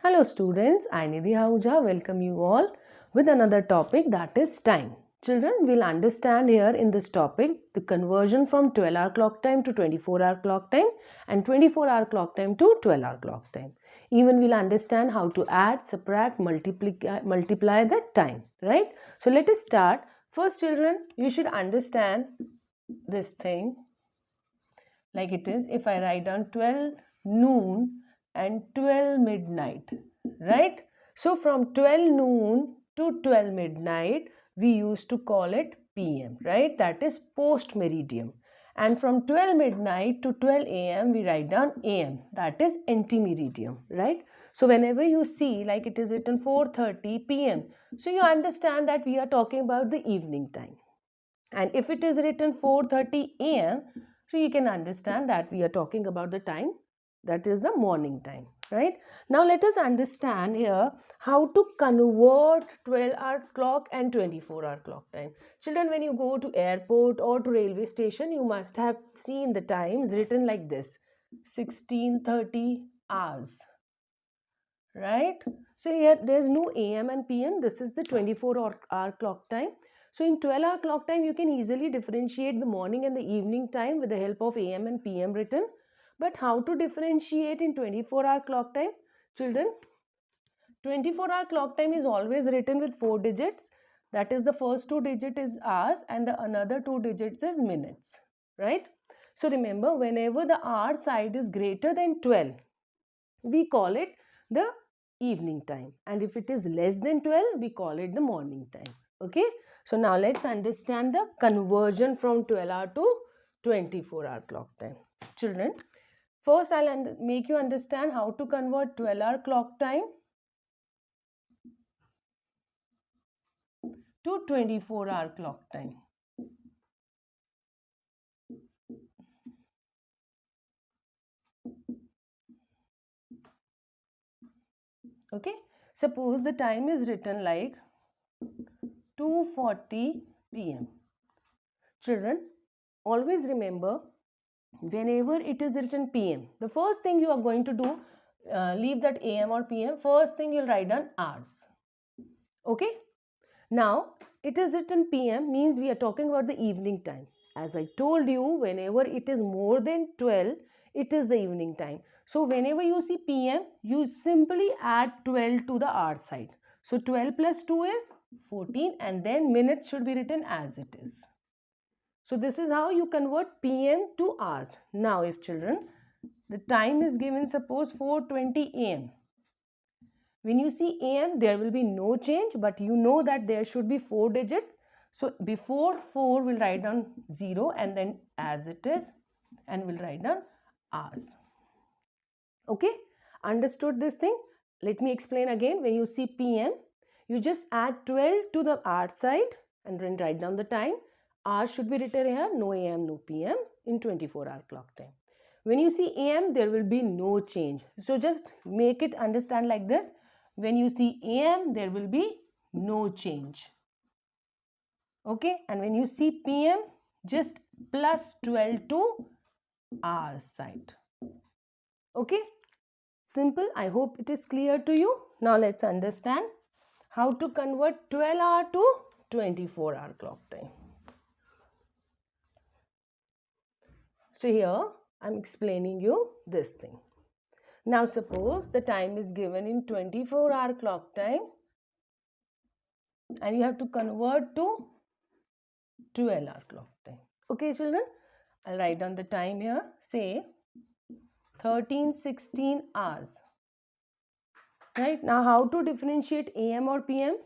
Hello students, I Nidhi Ahuja welcome you all with another topic, that is time. Children will understand here in this topic the conversion from 12-hour clock time to 24-hour clock time and 24-hour clock time to 12-hour clock time. Even we'll understand how to add, subtract, multiply the time, right? So let us start. First children, you should understand this thing like it is. If I write down 12 noon and 12 midnight, right? So from 12 noon to 12 midnight, we used to call it PM, right? That is post meridium. And from 12 midnight to 12 AM, we write down AM, that is anti-meridium, right? So whenever you see like it is written 4:30 PM, so you understand that we are talking about the evening time. And if it is written 4:30 AM, so you can understand that we are talking about the time that is the morning time, right? Now let us understand here how to convert 12-hour clock and 24-hour clock time. Children, when you go to airport or to railway station, you must have seen the times written like this: 16:30 hours, right? So here there's no AM and PM. This is the 24-hour clock time. So in 12-hour clock time, you can easily differentiate the morning and the evening time with the help of AM and PM written. But how to differentiate in 24-hour clock time? Children, 24-hour clock time is always written with 4 digits. That is, the first 2 digits is hours and the another 2 digits is minutes, right? So remember, whenever the hour side is greater than 12, we call it the evening time, and if it is less than 12, we call it the morning time. Okay, so now let's understand the conversion from 12-hour to 24-hour clock time. Children, first I'll make you understand how to convert 12-hour clock time to 24-hour clock time. Okay, suppose the time is written like 2:40 PM. Children, always remember, whenever it is written PM, the first thing you are going to do, leave that AM or PM, first thing you'll write down hours. Okay, now it is written PM means we are talking about the evening time. As I told you, whenever it is more than 12, it is the evening time. So whenever you see PM, you simply add 12 to the hour side. So 12 plus 2 is 14, and then minutes should be written as it is. So this is how you convert PM to hours. Now if children, the time is given, suppose 4:20 AM. When you see AM, there will be no change, but you know that there should be 4 digits. So before 4, we'll write down 0 and then as it is, and we'll write down hours. Okay, understood this thing? Let me explain again. When you see PM, you just add 12 to the hour side and then write down the time. Hours should be written here, no AM, no PM in 24-hour clock time. When you see AM, there will be no change. So just make it understand like this. When you see AM, there will be no change. Okay, and when you see PM, just plus 12 to hour side. Okay, simple. I hope it is clear to you. Now let's understand how to convert 12-hour to 24-hour clock time. So here I'm explaining you this thing. Now suppose the time is given in 24-hour clock time and you have to convert to 12-hour clock time. Okay children, I'll write down the time here. Say 13:16 hours. Right, now how to differentiate AM or PM?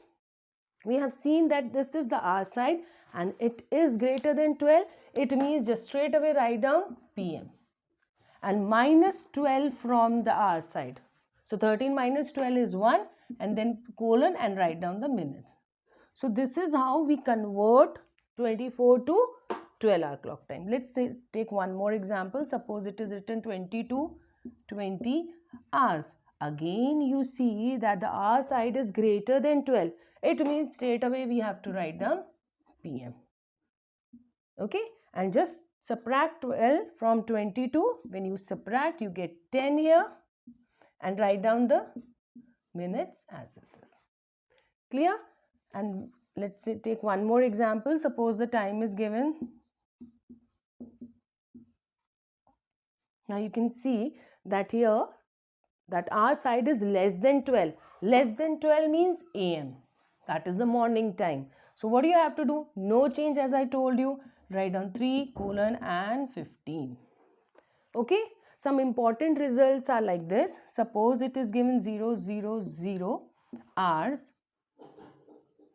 We have seen that this is the hour side and it is greater than 12. It means just straight away write down PM and minus 12 from the hour side. So 13 minus 12 is 1 and then colon and write down the minutes. So this is how we convert 24 to 12-hour clock time. Let's say take one more example. Suppose it is written 20 hours. Again you see that the hour side is greater than 12. It means straight away we have to write down PM. Okay, and just subtract 12 from 22. When you subtract, you get 10 here and write down the minutes as it is. Clear? And let's say take one more example. Suppose the time is given. Now you can see that here that our side is less than 12. Less than 12 means AM. That is the morning time. So what do you have to do? No change, as I told you. Write down 3:15. Okay. Some important results are like this. Suppose it is given 0:00 hours.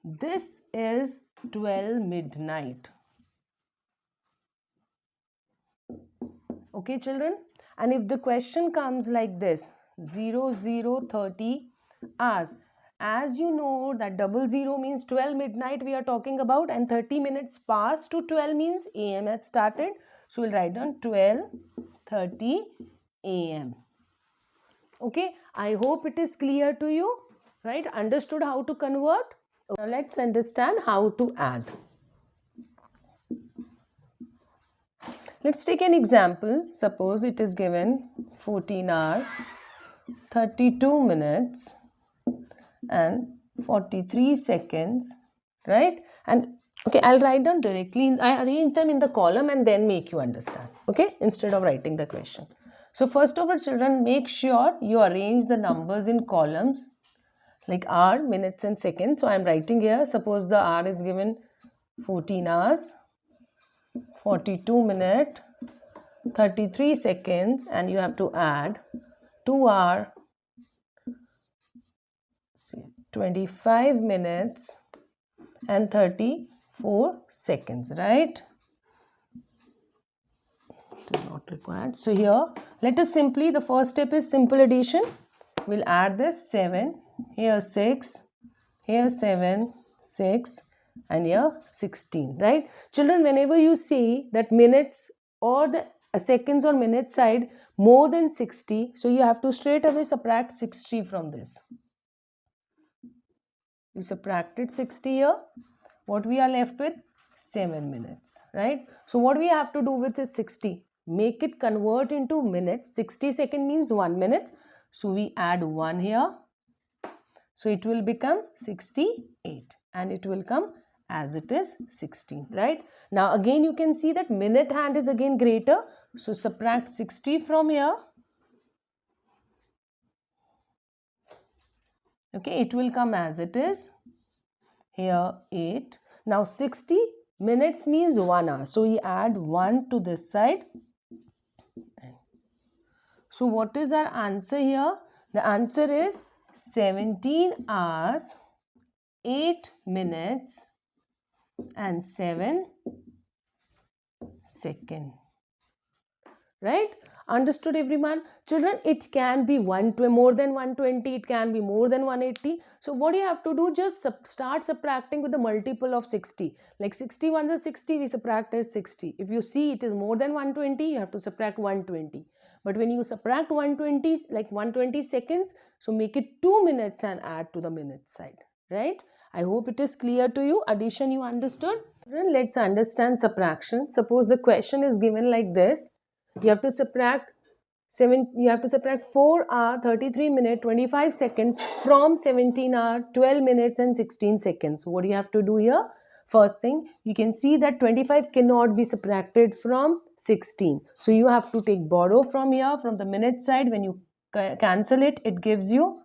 This is 12 midnight. Okay, children? And if the question comes like this, 00:30 hours, as you know that 00 means 12 midnight we are talking about, and 30 minutes past to 12 means AM had started. So we'll write down 12:30 AM. Okay, I hope it is clear to you, right? Understood how to convert? Now let's understand how to add. Let's take an example. Suppose it is given 14 hours, 32 minutes and 43 seconds, right? And okay, I'll write down directly. I arrange them in the column and then make you understand, okay, instead of writing the question. So first of all, children, make sure you arrange the numbers in columns like hour, minutes and seconds. So I'm writing here, suppose the hour is given 14 hours, 42 minutes, 33 seconds, and you have to add 2 hours, 25 minutes and 34 seconds, right? It is not required. So here, let us simply, the first step is simple addition. We'll add this 7, here 6, here 7, 6, and here 16, right? Children, whenever you see that minutes or the seconds or minutes side more than 60, so you have to straight away subtract 60 from this. We subtracted 60 here. What we are left with? 7 minutes, right? So what we have to do with this 60? Make it convert into minutes. 60 second means 1 minute. So we add 1 here. So it will become 68 and it will come as it is 16, right? Now again you can see that minute hand is again greater. So subtract 60 from here. Okay, it will come as it is. Here 8. Now 60 minutes means 1 hour. So we add 1 to this side. So what is our answer here? The answer is 17 hours, 8 minutes and 7 seconds. Right? Understood everyone? Children, it can be more than 120, it can be more than 180. So what you have to do, just start subtracting with the multiple of 60. Like 60 ones are 60, we subtract as 60. If you see it is more than 120, you have to subtract 120. But when you subtract 120, like 120 seconds, so make it 2 minutes and add to the minute side. Right? I hope it is clear to you. Addition you understood? Let's understand subtraction. Suppose the question is given like this. You have to subtract 4 hours, 33 minutes, 25 seconds from 17 hours, 12 minutes and 16 seconds. What do you have to do here? First thing, you can see that 25 cannot be subtracted from 16. So you have to take borrow from here, from the minute side. When you cancel it, it gives you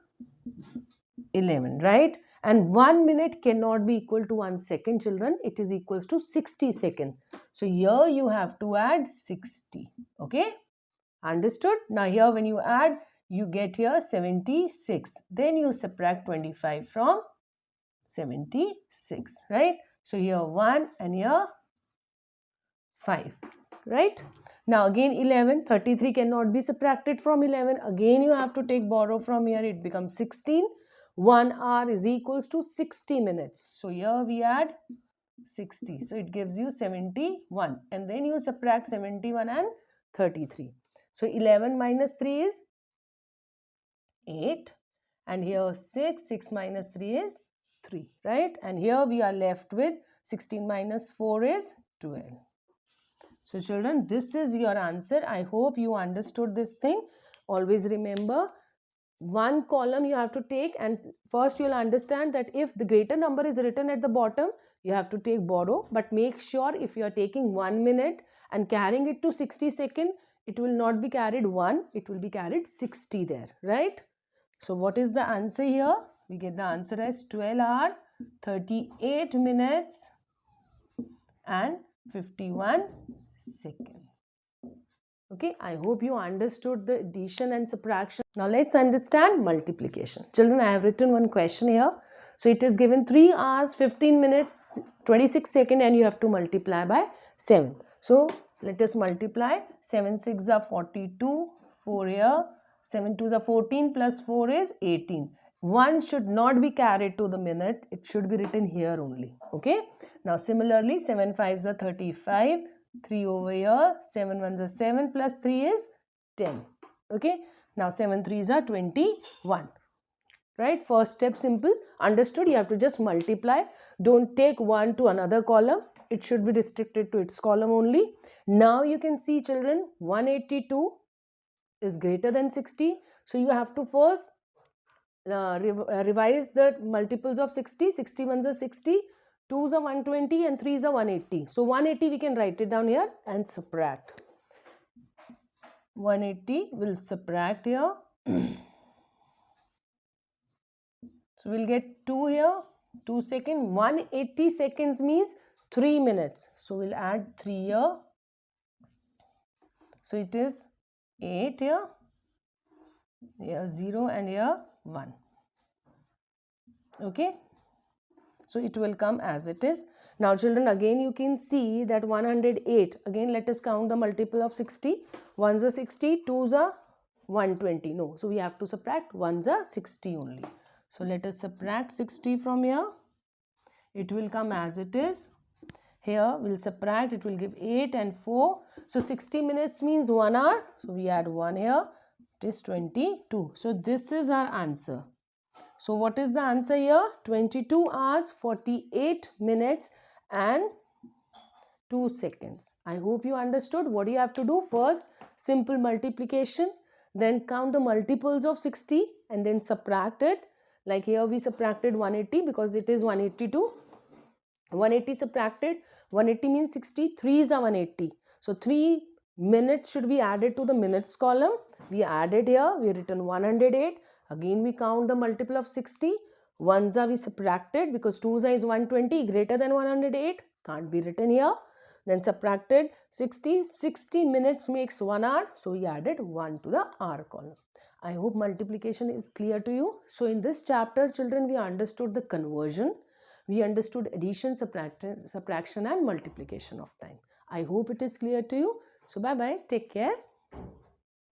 11, right? And 1 minute cannot be equal to 1 second, children. It is equals to 60 seconds. So here you have to add 60. Okay? Understood? Now here when you add, you get here 76. Then you subtract 25 from 76, right? So here 1 and here 5, right? Now again 11, 33 cannot be subtracted from 11. Again you have to take borrow from here. It becomes 16. 1 hour is equals to 60 minutes. So here we add 60. So it gives you 71. And then you subtract 71 and 33. So 11 minus 3 is 8. And here 6. 6 minus 3 is 3. Right? And here we are left with 16 minus 4 is 12. So children, this is your answer. I hope you understood this thing. Always remember, one column you have to take, and first you will understand that if the greater number is written at the bottom, you have to take borrow, but make sure if you are taking 1 minute and carrying it to 60 second, it will not be carried 1, it will be carried 60 there, right? So what is the answer here? We get the answer as 12 hours, 38 minutes and 51 seconds. Okay, I hope you understood the addition and subtraction. Now let's understand multiplication. Children, I have written one question here. So it is given 3 hours, 15 minutes, 26 seconds, and you have to multiply by 7. So let us multiply. 7 6 are 42, 4 here, 7 2 are 14 plus 4 is 18. 1 should not be carried to the minute. It should be written here only. Okay. Now similarly, 7 5s are 35. 3 over here, 7 1s are 7 plus 3 is 10. Okay, now 7 3s are 21. Right, first step simple, understood. You have to just multiply. Don't take 1 to another column. It should be restricted to its column only. Now you can see, children, 182 is greater than 60. So you have to first revise the multiples of 60. 60 ones are 60. 2s are 120 and 3s are 180. So 180 we can write it down here and subtract. 180 will subtract here. So we'll get 2 here, 2 seconds. 180 seconds means 3 minutes. So we'll add 3 here. So it is 8 here, here 0 and here 1. Okay. So it will come as it is. Now children, again you can see that 108. Again let us count the multiple of 60. 1s are 60, 2s are 120. No, so we have to subtract. 1s are 60 only. So let us subtract 60 from here. It will come as it is. Here we'll subtract. It will give 8 and 4. So 60 minutes means 1 hour. So we add 1 here. It is 22. So this is our answer. So what is the answer here? 22 hours, 48 minutes and 2 seconds. I hope you understood. What do you have to do? First, simple multiplication. Then count the multiples of 60 and then subtract it. Like here we subtracted 180 because it is 182. 180 subtracted. 180 means 60. 3s are 180. So 3 minutes should be added to the minutes column. We added here. We written 108. Again we count the multiple of 60. 1s are we subtracted because 2s is 120 greater than 108. Can't be written here. Then subtracted 60. 60 minutes makes 1 hour. So we added 1 to the hour column. I hope multiplication is clear to you. So in this chapter, children, we understood the conversion. We understood addition, subtraction and multiplication of time. I hope it is clear to you. So bye-bye. Take care.